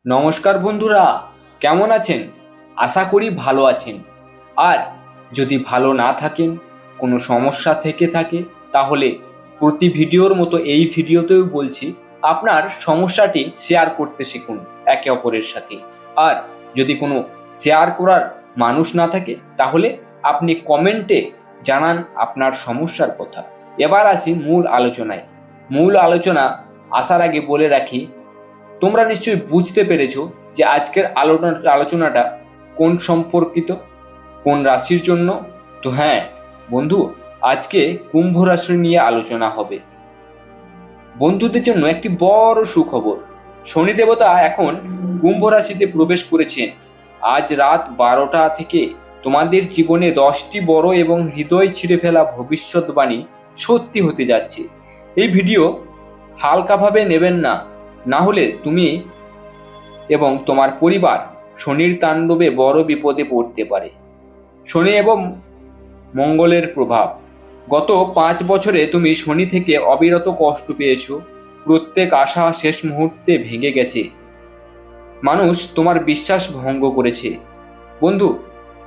নমস্কার বন্ধুরা, কেমন আছেন? আশা করি ভালো আছেন। আর যদি ভালো না থাকেন, কোনো সমস্যা থেকে থাকে, তাহলে প্রতি ভিডিওর মতো এই ভিডিওতেও বলছি আপনার সমস্যাটি শেয়ার করতে শিখুন একে অপরের সাথে। আর যদি কোনো শেয়ার করার মানুষ না থাকে, তাহলে আপনি কমেন্টে জানান আপনার সমস্যার কথা। এবার আসি মূল আলোচনায়। মূল আলোচনা আসার আগে বলে রাখি, তোমরা নিশ্চয়ই বুঝতে পেরেছো যে আজকের আলোচনাটা কোন সম্পর্কিত, কোন রাশির জন্য। তো হ্যাঁ বন্ধু, আজকে কুম্ভ রাশি নিয়ে আলোচনা হবে। বন্ধুদের জন্য একটি বড় সুখবর, শনি দেবতা এখন কুম্ভ রাশিতে প্রবেশ করেছেন। আজ রাত 12টা থেকে তোমাদের জীবনে 10টি বড় এবং হৃদয় ছিঁড়ে ফেলা ভবিষ্যৎবাণী সত্যি হতে যাচ্ছে। এই ভিডিও হালকাভাবে নেবেন না, না হলে তুমি এবং তোমার পরিবার শনির তাণ্ডবে বড় বিপদে পড়তে পারে। শনি এবং মঙ্গলের প্রভাব। গত 5 বছরে তুমি শনি থেকে অবিরত কষ্ট পেয়েছো। প্রত্যেক আশা শেষ মুহূর্তে ভেঙে গেছে। মানুষ তোমার বিশ্বাস ভঙ্গ করেছে। বন্ধু,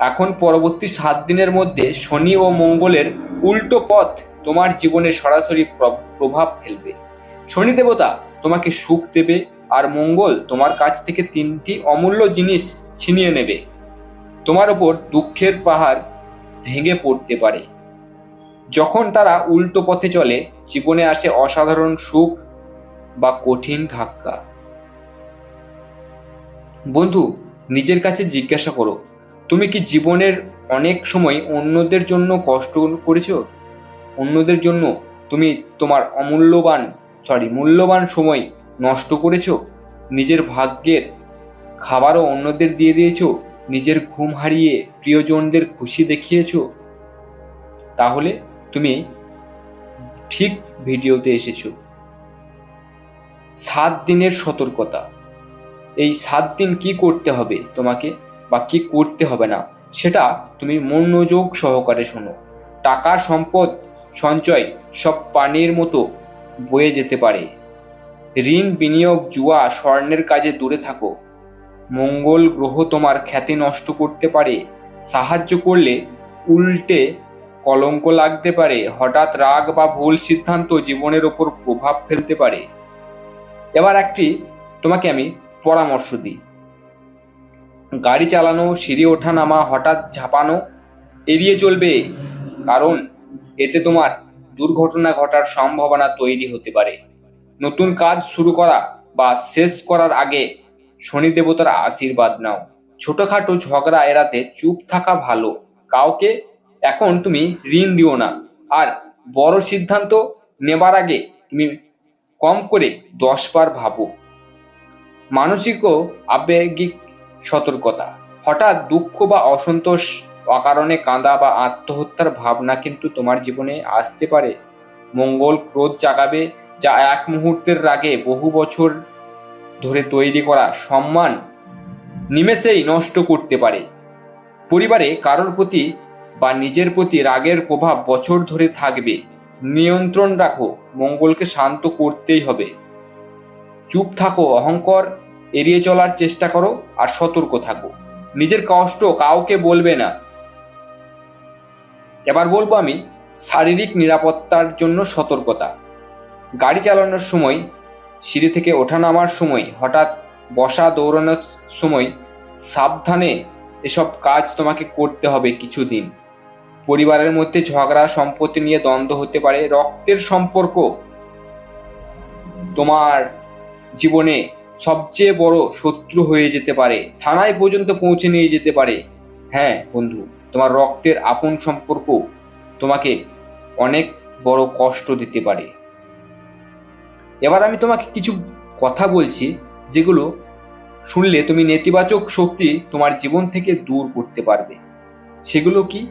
এখন পরবর্তী 7 দিনের মধ্যে শনি ও মঙ্গলের উল্টো পথ তোমার জীবনে সরাসরি প্রভাব ফেলবে। শনি দেবতা তোমাকে সুখ দেবে, আর মঙ্গল তোমার কাছ থেকে 3টি অমূল্য জিনিস ছিনিয়ে নেবে। তোমার ওপর দুঃখের পাহাড় ভেঙে পড়তে পারে। যখন তারা উল্টো পথে চলে, জীবনে আসে অসাধারণ সুখ বা কঠিন ধাক্কা। বন্ধু, নিজের কাছে জিজ্ঞাসা করো, তুমি কি জীবনের অনেক সময় অন্যদের জন্য কষ্ট করেছো? অন্যদের জন্য তুমি তোমার মূল্যবান সময় নষ্ট করেছো? নিজের ভাগ্যের খাবারও অন্যদের দিয়ে দিয়েছো? নিজের ঘুম হারিয়ে প্রিয়জনদের খুশি দেখিয়েছো? তাহলে তুমি ঠিক ভিডিওতে এসেছো। 7 দিনের সতর্কতা। এই 7 দিন কি করতে হবে তোমাকে বা কি করতে হবে না, সেটা তুমি মনোযোগ সহকারে শোনো। টাকা, সম্পদ, সঞ্চয় সব পানির মতো বয়ে যেতে পারে। ঋণ, বিনিয়োগ, জুয়া, স্বর্ণের কাজে দূরে থাকো। মঙ্গল গ্রহ তোমার খ্যাতি নষ্ট করতে পারে। সাহায্য করলে উল্টে কলঙ্ক লাগতে পারে। হঠাৎ রাগ বা ভুল সিদ্ধান্ত জীবনের ওপর প্রভাব ফেলতে পারে। এবার তোমাকে আমি পরামর্শ দিই। গাড়ি চালানো, সিঁড়ি ওঠা নামা, হঠাৎ ঝাঁপানো এড়িয়ে চলবে, কারণ এতে তোমার দুর্ঘটনা ঘটার সম্ভাবনা তৈরি হতে পারে। নতুন কাজ শুরু করা বা শেষ করার আগে শনি দেবতার আশীর্বাদ নাও। ছোটখাটো ঝগড়া এড়াতে চুপ থাকা ভালো। কাউকে এখন তুমি ঋণ দিও না। আর বড় সিদ্ধান্ত নেবার আগে তুমি কম করে 10 বার ভাবো। মানসিক ও আবেগিক সতর্কতা। হঠাৎ দুঃখ বা অসন্তোষ, অকারণে কাঁদা বা আত্মহত্যার ভাবনা কিন্তু তোমার জীবনে আসতে পারে। মঙ্গল ক্রোধ জাগাবে, যা এক মুহূর্তের রাগে বহু বছর ধরে তৈরি করা সম্মান নিমেষেই নষ্ট করতে পারে। পরিবারে কারোর প্রতি বা নিজের প্রতি রাগের প্রভাব বছর ধরে থাকবে। নিয়ন্ত্রণ রাখো, মঙ্গলকে শান্ত করতেই হবে। চুপ থাকো, অহংকার এড়িয়ে চলার চেষ্টা করো, আর সতর্ক থাকো। নিজের কষ্ট কাউকে বলবে না। এবার বলবো আমি শারীরিক নিরাপত্তার জন্য সতর্কতা। গাড়ি চালানোর সময়, সিঁড়ি থেকে ওঠা নামার সময়, হঠাৎ বসা দৌড়ানোর সময় সাবধানে এসব কাজ তোমাকে করতে হবে কিছুদিন। পরিবারের মধ্যে ঝগড়া, সম্পত্তি নিয়ে দ্বন্দ্ব হতে পারে। রক্তের সম্পর্ক তোমার জীবনে সবচেয়ে বড় শত্রু হয়ে যেতে পারে, থানায় পর্যন্ত পৌঁছে নিয়ে যেতে পারে। হ্যাঁ বন্ধু, তোমার রক্তের আপন সম্পর্ক তোমাকে অনেক বড় কষ্ট দিতে পারে। এবার আমি তোমাকে কিছু কথা বলছি, যেগুলো শুনলে তুমি নেতিবাচক শক্তি তোমার জীবন থেকে দূর করতে পারবে। সেগুলো কি?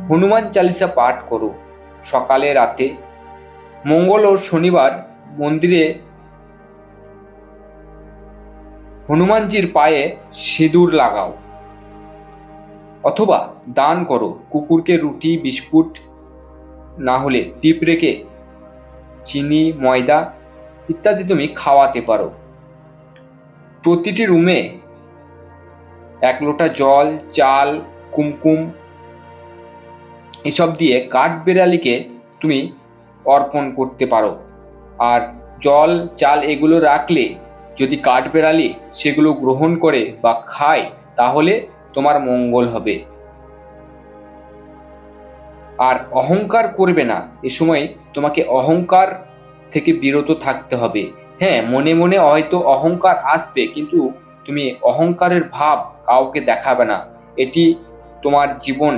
হনুমান চালিসা পাঠ করো সকালে, রাতে। মঙ্গল ও শনিবার মন্দিরে হনুমানজির পায়ে সিঁদুর লাগাও, অথবা দান করো। কুকুরকে রুটি, বিস্কুট, না হলে পিঁপড়েকে চিনি, ময়দা ইত্যাদি তুমি খাওয়াতে পারো। প্রতিটি রুমে 1 লোটা জল, চাল, কুমকুম এসব দিয়ে কাঠবেড়ালিকে তুমি অর্পণ করতে পারো। আর জল, চাল এগুলো রাখলে যদি কাঠবেড়ালি সেগুলো গ্রহণ করে বা খায় তাহলে তোমার মঙ্গল হবে। আর অহংকার করবে না, এ সময় তোমাকে অহংকার থেকে বিরত থাকতে হবে। হ্যাঁ, মনে মনে হয়তো অহংকার আসবে, কিন্তু তুমি অহংকারের ভাব কাউকে দেখাবে না, এটি তোমার জীবন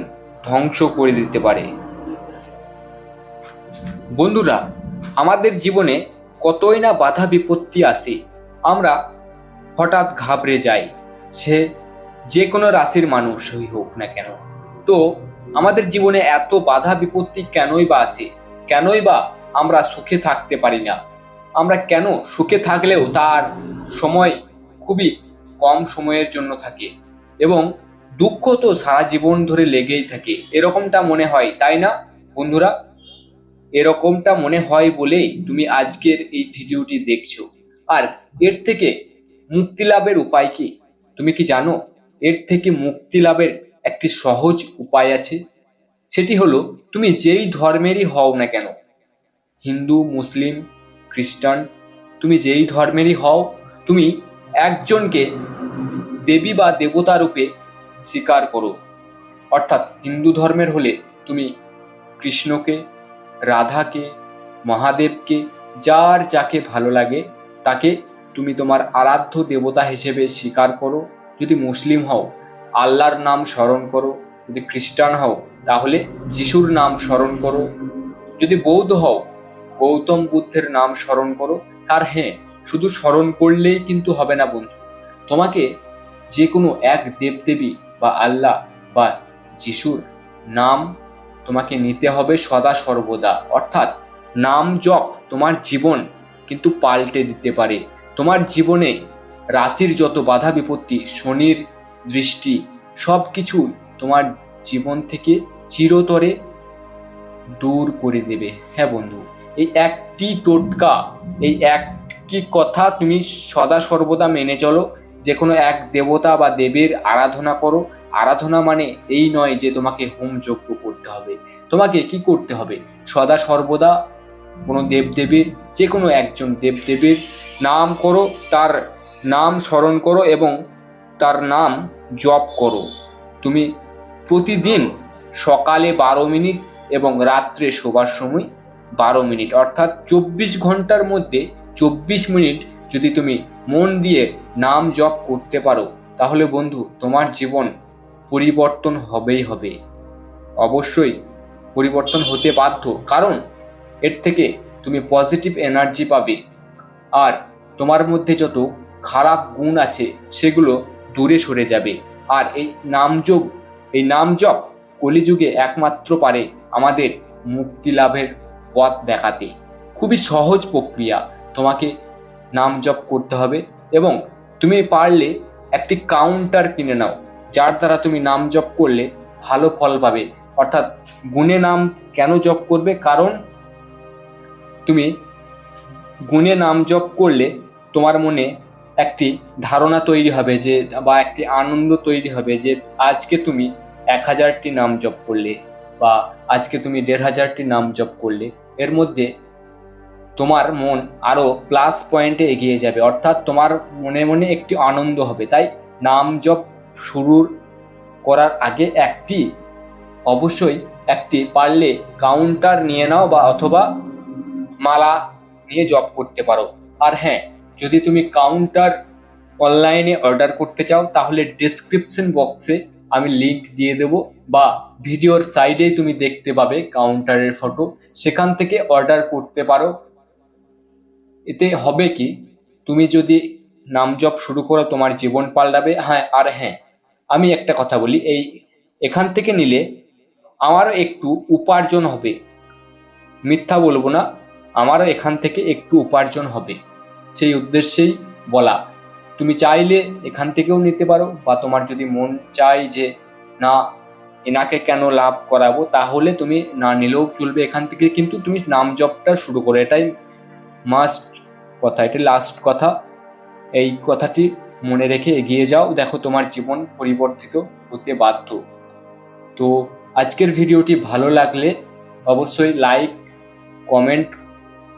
ধ্বংস করে দিতে পারে। বন্ধুরা, আমাদের জীবনে কতই না বাধা বিপত্তি আসে, আমরা হঠাৎ ঘাবড়ে যাই, সে যে কোনো রাশির মানুষই হোক না কেন। তো আমাদের জীবনে এত বাধা বিপত্তি কেনই বা আসে, কেনই বা আমরা সুখে থাকতে পারি না, আমরা কেন সুখে থাকলেও তার সময় খুবই কম সময়ের জন্য থাকে এবং দুঃখ তো সারা জীবন ধরে লেগেই থাকে, এরকমটা মনে হয়, তাই না বন্ধুরা? এরকমটা মনে হয় বলেই তুমি আজকের এই ভিডিওটি দেখছো। আর এর থেকে মুক্তি লাভের উপায় কি তুমি কি জানো? এর থেকে মুক্তি লাভের একটি সহজ উপায় আছে, সেটি হলো তুমি যেই ধর্মেরই হও না কেন, হিন্দু, মুসলিম, খ্রিস্টান, তুমি যেই ধর্মেরই হও, তুমি একজনকে দেবী বা দেবতা রূপে স্বীকার করো। অর্থাৎ হিন্দু ধর্মের হলে তুমি কৃষ্ণকে, রাধাকে, মহাদেবকে, যার যাকে ভালো লাগে তাকে তুমি তোমার আরাধ্য দেবতা হিসেবে স্বীকার করো। যদি মুসলিম হও আল্লাহর নাম স্মরণ করো, যদি খ্রিস্টান হও তাহলে যিশুর নাম স্মরণ করো, যদি বৌদ্ধ হও গৌতম বুদ্ধের নাম স্মরণ করো। আর হ্যাঁ, শুধু স্মরণ করলেই কিন্তু হবে না বন্ধু, তোমাকে যে কোনো এক দেবদেবী বা আল্লাহ বা যিশুর নাম তোমাকে নিতে হবে সদা সর্বদা। অর্থাৎ নাম জপ তোমার জীবন কিন্তু পাল্টে দিতে পারে। তোমার জীবনে রাশির যত বাধা বিপত্তি, শনির দৃষ্টি, সব কিছু তোমার জীবন থেকে চিরতরে দূর করে দেবে। হ্যাঁ বন্ধু, এই একটি টোটকা, এই একটি কথা তুমি সদা সর্বদা মেনে চলো। যে কোনো এক দেবতা বা দেবীর আরাধনা করো। আরাধনা মানে এই নয় যে তোমাকে হোম যজ্ঞ করতে হবে, তোমাকে কি করতে হবে, সদা সর্বদা কোনো দেবদেবীর, যে কোনো একজন দেবদেবীর নাম করো, তার নাম স্মরণ করো এবং তার নাম জপ করো। তুমি প্রতিদিন সকালে 12 মিনিট এবং রাত্রে শোবার সময় 12 মিনিট, অর্থাৎ 24 ঘন্টার মধ্যে 24 মিনিট যদি তুমি মন দিয়ে নাম জপ করতে পারো তাহলে বন্ধু তোমার জীবন পরিবর্তন হবেই হবে। অবশ্যই পরিবর্তন হতে বাধ্য, কারণ এর থেকে তুমি পজিটিভ এনার্জি পাবে আর তোমার মধ্যে যত খারাপ গুণ আছে সেগুলো দূরে সরে যাবে। আর এই নাম জপ কলিযুগে একমাত্র পারে আমাদের মুক্তি লাভের পথ দেখাতে। খুবই সহজ প্রক্রিয়া, তোমাকে নাম জপ করতে হবে এবং তুমি পারলে একটি কাউন্টার কিনে নাও, যার দ্বারা তুমি নাম জপ করলে ভালো ফল পাবে। অর্থাৎ গুণে নাম কেন জপ করবে? কারণ তুমি গুণে নাম জপ করলে তোমার মনে একটি ধারণা তৈরি হবে যে, বা একটি আনন্দ তৈরি হবে যে আজকে তুমি 1000টি নাম জপ করলে বা আজকে তুমি 1500টি নাম জপ করলে, এর মধ্যে তোমার মন আরো প্লাস পয়েন্টে এগিয়ে যাবে। অর্থাৎ তোমার মনে মনে একটি আনন্দ হবে। তাই নাম জপ শুরু করার আগে অবশ্যই একটি পারলে কাউন্টার নিয়ে নাও বা অথবা মালা নিয়ে জপ করতে পারো। আর হ্যাঁ, যদি তুমি কাউন্টার অনলাইনে অর্ডার করতে চাও তাহলে ডেসক্রিপশন বক্সে আমি লিংক দিয়ে দেব বা ভিডিওর সাইডেই তুমি দেখতে পাবে কাউন্টারের ফটো, সেখান থেকে অর্ডার করতে পারো। এতে হবে কি, তুমি যদি নাম জপ শুরু করো তোমার জীবন পাল্টাবে। হ্যাঁ, আর হ্যাঁ, আমি একটা কথা বলি, এখান থেকে নিলে আমারও একটু উপার্জন হবে, মিথ্যা বলবো না, আমারও এখান থেকে একটু উপার্জন হবে, সেই উদ্দেশ্যেই বলা। তুমি চাইলে এখান থেকেও নিতে পারো বা তোমার যদি মন চাই যে না এনাকে কেন লাভ করাবো, তাহলে তুমি না নিলেও চলবে এখান থেকে, কিন্তু তুমি নাম জপটা শুরু করো, এটাই মাস্ট কথা, এটাই লাস্ট কথা। এই কথাটি মনে রেখে এগিয়ে যাও, দেখো তোমার জীবন পরিবর্তিত হতে বাধ্য। তো আজকের ভিডিওটি ভালো লাগলে অবশ্যই লাইক, কমেন্ট,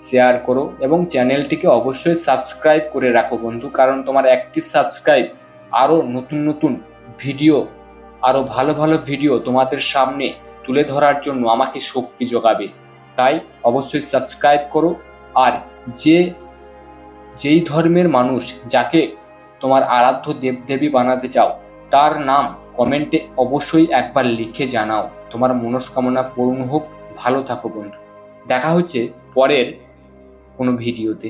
শেয়ার করো এবং চ্যানেলটিকে অবশ্যই সাবস্ক্রাইব করে রাখো বন্ধু, কারণ তোমার একটি সাবস্ক্রাইব আরও নতুন নতুন ভিডিও, আরও ভালো ভালো ভিডিও তোমাদের সামনে তুলে ধরার জন্য আমাকে শক্তি যোগাবে। তাই অবশ্যই সাবস্ক্রাইব করো। আর যেই ধর্মের মানুষ, যাকে তোমার আরাধ্য দেবদেবী বানাতে চাও, তার নাম কমেন্টে অবশ্যই একবার লিখে জানাও। তোমার মনস্কামনা পূর্ণ হোক। ভালো থাকো বন্ধু, দেখা হচ্ছে পরের কোনো ভিডিওতে।